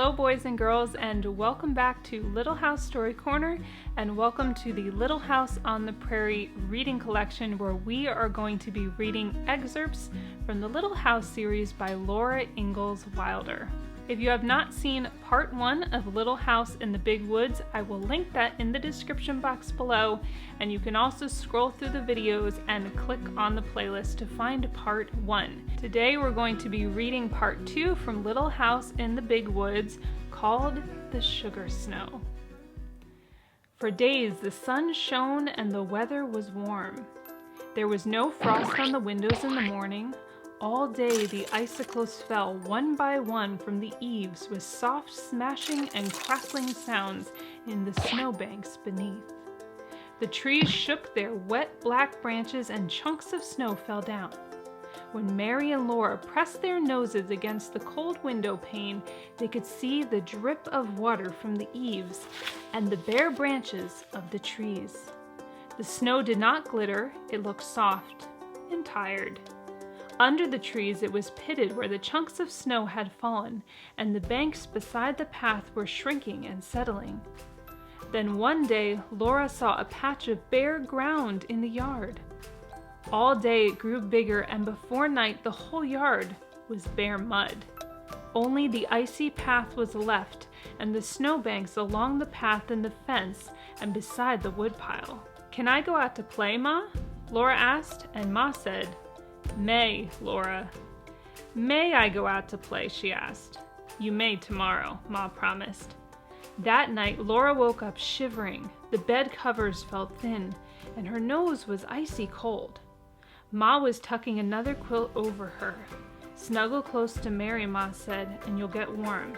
Hello boys and girls, and welcome back to Little House Story Corner, and welcome to the Little House on the Prairie reading collection, where we are going to be reading excerpts from the Little House series by Laura Ingalls Wilder. If you have not seen part 1 of Little House in the Big Woods, I will link that in the description box below, and you can also scroll through the videos and click on the playlist to find part 1. Today we're going to be reading part 2 from Little House in the Big Woods, called The Sugar Snow. For days the sun shone and the weather was warm. There was no frost on the windows in the morning. All day the icicles fell one by one from the eaves with soft smashing and crackling sounds in the snowbanks beneath. The trees shook their wet black branches and chunks of snow fell down. When Mary and Laura pressed their noses against the cold window pane, they could see the drip of water from the eaves and the bare branches of the trees. The snow did not glitter, it looked soft and tired. Under the trees it was pitted where the chunks of snow had fallen, and the banks beside the path were shrinking and settling. Then one day Laura saw a patch of bare ground in the yard. All day it grew bigger, and before night the whole yard was bare mud. Only the icy path was left, and the snowbanks along the path and the fence and beside the woodpile. "Can I go out to play, Ma?" Laura asked, and Ma said, "May, Laura." "May I go out to play?" she asked. "You may tomorrow," Ma promised. That night Laura woke up shivering. The bed covers felt thin, and her nose was icy cold. Ma was tucking another quilt over her. "Snuggle close to Mary," Ma said, "and you'll get warm."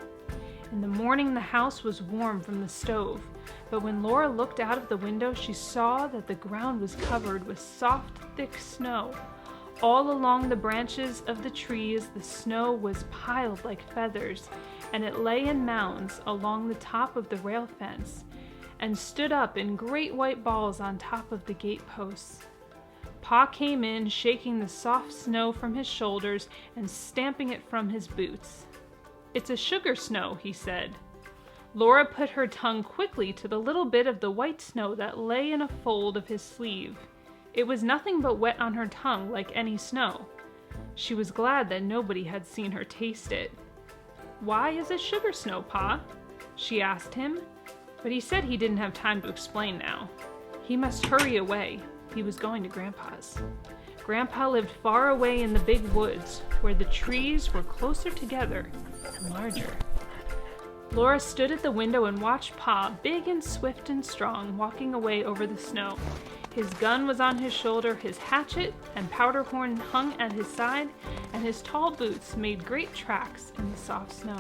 In the morning the house was warm from the stove, but when Laura looked out of the window she saw that the ground was covered with soft, thick snow. All along the branches of the trees the snow was piled like feathers, and it lay in mounds along the top of the rail fence, and stood up in great white balls on top of the gate posts. Pa came in, shaking the soft snow from his shoulders and stamping it from his boots. "It's a sugar snow," he said. Laura put her tongue quickly to the little bit of the white snow that lay in a fold of his sleeve. It was nothing but wet on her tongue like any snow. She was glad that nobody had seen her taste it. "Why is it sugar snow, Pa?" she asked him, but he said he didn't have time to explain now. He must hurry away. He was going to Grandpa's. Grandpa lived far away in the big woods, where the trees were closer together and larger. Laura stood at the window and watched Pa, big and swift and strong, walking away over the snow. His gun was on his shoulder, his hatchet and powder horn hung at his side, and his tall boots made great tracks in the soft snow.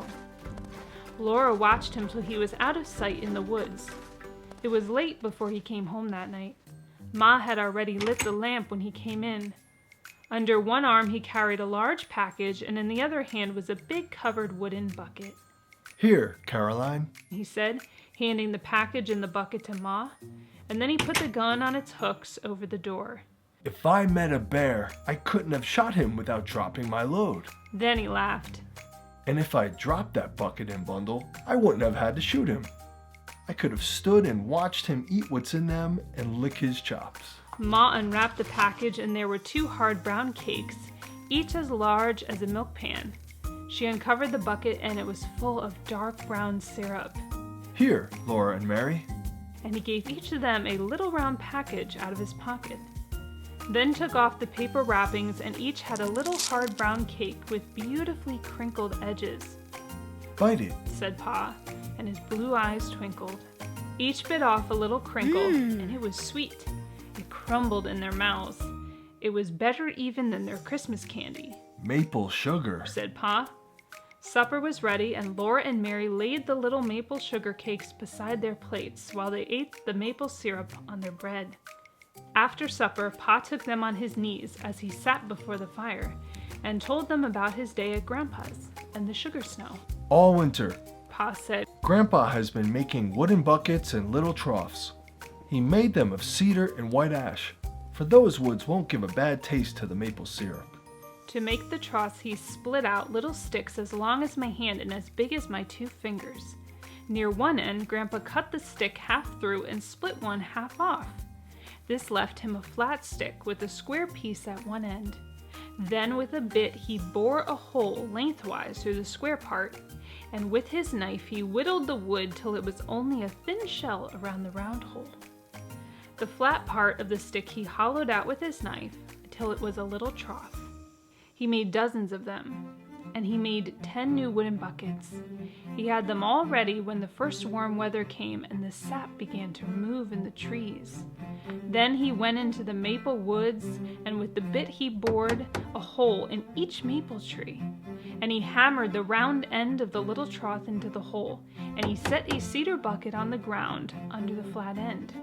Laura watched him till he was out of sight in the woods. It was late before he came home that night. Ma had already lit the lamp when he came in. Under one arm he carried a large package, and in the other hand was a big covered wooden bucket. "Here, Caroline," he said, handing the package and the bucket to Ma, and then he put the gun on its hooks over the door. "If I met a bear, I couldn't have shot him without dropping my load. Then he laughed. And if I dropped that bucket and bundle, I wouldn't have had to shoot him. I could have stood and watched him eat what's in them and lick his chops." Ma unwrapped the package, and there were 2 hard brown cakes, each as large as a milk pan. She uncovered the bucket, and it was full of dark brown syrup. "Here, Laura and Mary." And he gave each of them a little round package out of his pocket. Then took off the paper wrappings, and each had a little hard brown cake with beautifully crinkled edges. "Bite it," said Pa, and his blue eyes twinkled. Each bit off a little crinkle, and it was sweet. It crumbled in their mouths. It was better even than their Christmas candy. "Maple sugar," said Pa. Supper was ready, and Laura and Mary laid the little maple sugar cakes beside their plates while they ate the maple syrup on their bread. After supper, Pa took them on his knees as he sat before the fire and told them about his day at Grandpa's and the sugar snow. "All winter," Pa said, "Grandpa has been making wooden buckets and little troughs. He made them of cedar and white ash, for those woods won't give a bad taste to the maple syrup. To make the troughs, he split out little sticks as long as my hand and as big as my 2 fingers. Near one end, Grandpa cut the stick half through and split one half off. This left him a flat stick with a square piece at one end. Then with a bit he bored a hole lengthwise through the square part, and with his knife he whittled the wood till it was only a thin shell around the round hole. The flat part of the stick he hollowed out with his knife till it was a little trough. He made dozens of them, and he made 10 new wooden buckets. He had them all ready when the first warm weather came and the sap began to move in the trees. Then he went into the maple woods, and with the bit he bored a hole in each maple tree. And he hammered the round end of the little trough into the hole, and he set a cedar bucket on the ground under the flat end.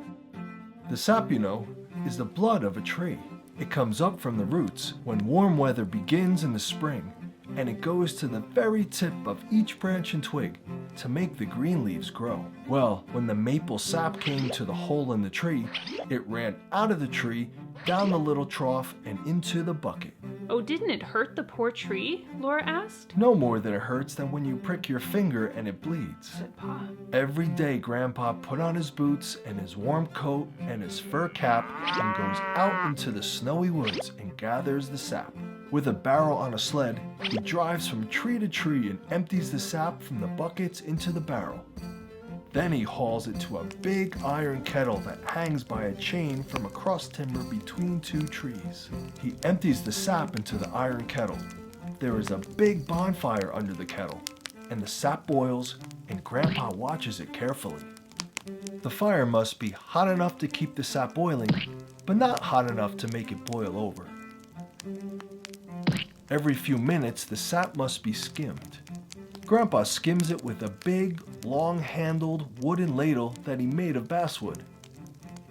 The sap, you know, is the blood of a tree. It comes up from the roots when warm weather begins in the spring, and it goes to the very tip of each branch and twig to make the green leaves grow. Well, when the maple sap came to the hole in the tree, it ran out of the tree, down the little trough, and into the bucket. Oh, didn't it hurt the poor tree? Laura asked. No more than it hurts than when you prick your finger and it bleeds, Said Pa. Every day Grandpa put on his boots and his warm coat and his fur cap and goes out into the snowy woods and gathers the sap. With a barrel on a sled, he drives from tree to tree and empties the sap from the buckets into the barrel. Then he hauls it to a big iron kettle that hangs by a chain from a cross timber between 2 trees. He empties the sap into the iron kettle. There is a big bonfire under the kettle, and the sap boils, and Grandpa watches it carefully. The fire must be hot enough to keep the sap boiling, but not hot enough to make it boil over. Every few minutes, the sap must be skimmed. Grandpa skims it with a big, long-handled wooden ladle that he made of basswood.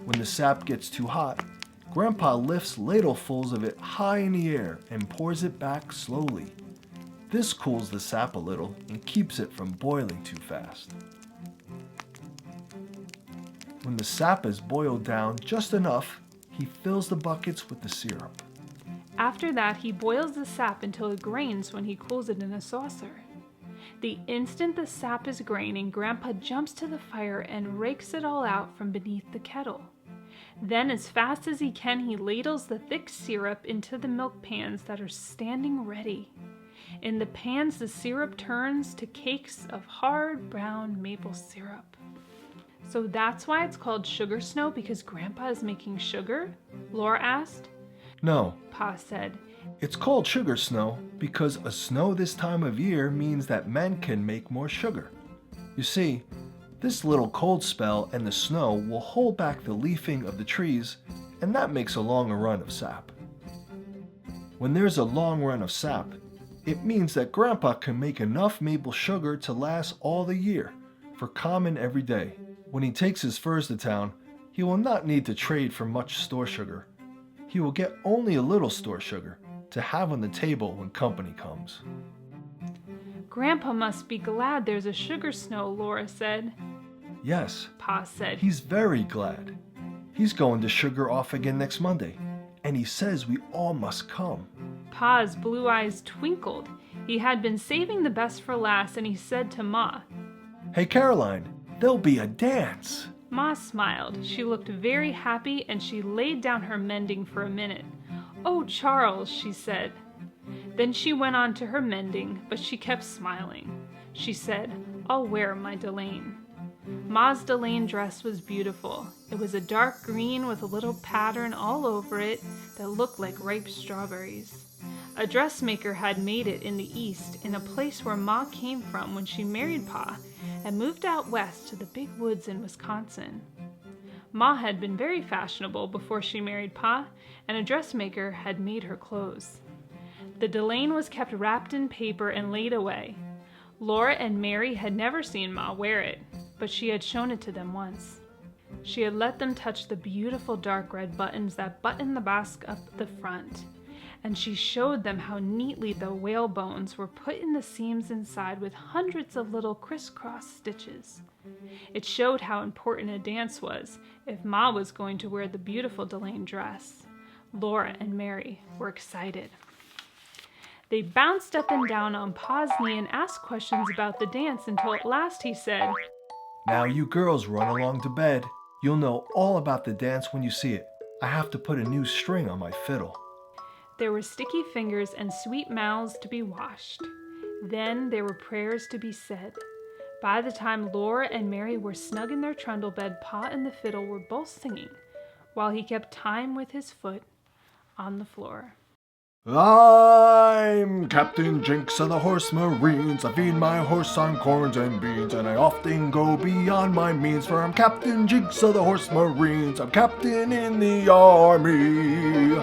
When the sap gets too hot, Grandpa lifts ladlefuls of it high in the air and pours it back slowly. This cools the sap a little and keeps it from boiling too fast. When the sap is boiled down just enough, he fills the buckets with the syrup. After that, he boils the sap until it grains when he cools it in a saucer. The instant the sap is graining, Grandpa jumps to the fire and rakes it all out from beneath the kettle. Then, as fast as he can, he ladles the thick syrup into the milk pans that are standing ready. In the pans, the syrup turns to cakes of hard brown maple syrup. So that's why it's called sugar snow, because Grandpa is making sugar? Laura asked. No, Pa said. It's called sugar snow because a snow this time of year means that men can make more sugar. You see, this little cold spell and the snow will hold back the leafing of the trees, and that makes a longer run of sap. When there's a long run of sap, it means that Grandpa can make enough maple sugar to last all the year for common every day. When he takes his furs to town, he will not need to trade for much store sugar. He will get only a little store sugar to have on the table when company comes. Grandpa must be glad there's a sugar snow, Laura said. Yes, Pa said. he's very glad. He's going to sugar off again next Monday, and he says we all must come. Pa's blue eyes twinkled. He had been saving the best for last, and he said to Ma. Hey Caroline, there'll be a dance. Ma smiled. She looked very happy, and she laid down her mending for a minute. Oh, Charles, she said. Then she went on to her mending, but she kept smiling. She said, I'll wear my delaine. Ma's delaine dress was beautiful. It was a dark green with a little pattern all over it that looked like ripe strawberries. A dressmaker had made it in the East, in a place where Ma came from when she married Pa and moved out west to the big woods in Wisconsin. Ma had been very fashionable before she married Pa, and a dressmaker had made her clothes. The delaine was kept wrapped in paper and laid away. Laura and Mary had never seen Ma wear it, but she had shown it to them once. She had let them touch the beautiful dark red buttons that buttoned the basque up the front, and she showed them how neatly the whalebones were put in the seams inside with hundreds of little crisscross stitches. It showed how important a dance was if Ma was going to wear the beautiful delaine dress. Laura and Mary were excited. They bounced up and down on Pa's knee and asked questions about the dance until at last he said, "Now you girls run along to bed. You'll know all about the dance when you see it. I have to put a new string on my fiddle." There were sticky fingers and sweet mouths to be washed. Then there were prayers to be said. By the time Laura and Mary were snug in their trundle bed, Pa and the fiddle were both singing, while he kept time with his foot on the floor. "I'm Captain Jinks of the Horse Marines. I feed my horse on corns and beans, and I often go beyond my means, for I'm Captain Jinks of the Horse Marines. I'm captain in the army."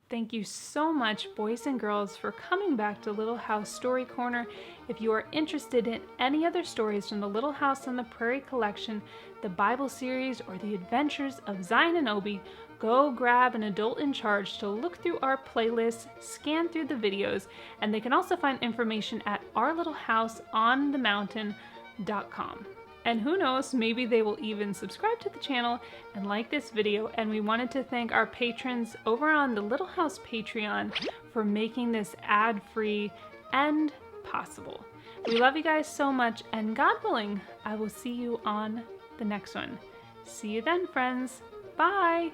Thank you so much, boys and girls, for coming back to Little House Story Corner. If you are interested in any other stories from the Little House on the Prairie collection, the Bible series, or the adventures of Zion and Obi, go grab an adult in charge to look through our playlist, scan through the videos, and they can also find information at ourlittleHouseOnTheMountain.com. And who knows, maybe they will even subscribe to the channel and like this video. And we wanted to thank our patrons over on the Little House Patreon for making this ad-free and possible. We love you guys so much, and God willing, I will see you on the next one. See you then, friends. Bye!